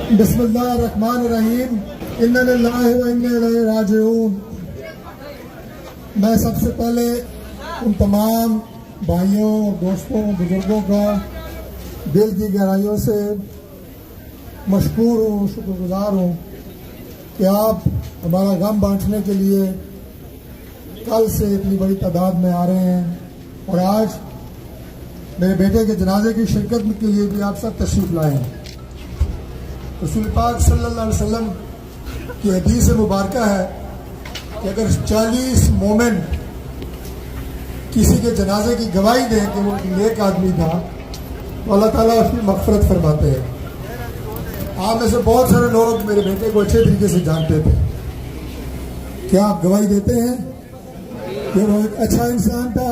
بسم اللہ الرحمن الرحیم انا للہ و انا الیہ راجعون۔ میں سب سے پہلے ان تمام بھائیوں اور دوستوں بزرگوں کا دل کی گہرائیوں سے مشکور ہوں، شکر گزار ہوں کہ آپ ہمارا غم بانٹنے کے لیے کل سے اتنی بڑی تعداد میں آ رہے ہیں، اور آج میرے بیٹے کے جنازے کی شرکت کے لیے بھی آپ سب تشریف لائے ہیں۔ رسول پاک صلی اللہ علیہ وسلم کی حدیث مبارکہ ہے کہ اگر 40 مومن کسی کے جنازے کی گواہی دیں کہ وہ نیک آدمی تھا تو اللہ تعالیٰ اس کی مغفرت فرماتے ہیں۔ آپ میں سے بہت سارے لوگ میرے بیٹے کو اچھے طریقے سے جانتے تھے، کیا آپ گواہی دیتے ہیں کہ وہ ایک اچھا انسان تھا،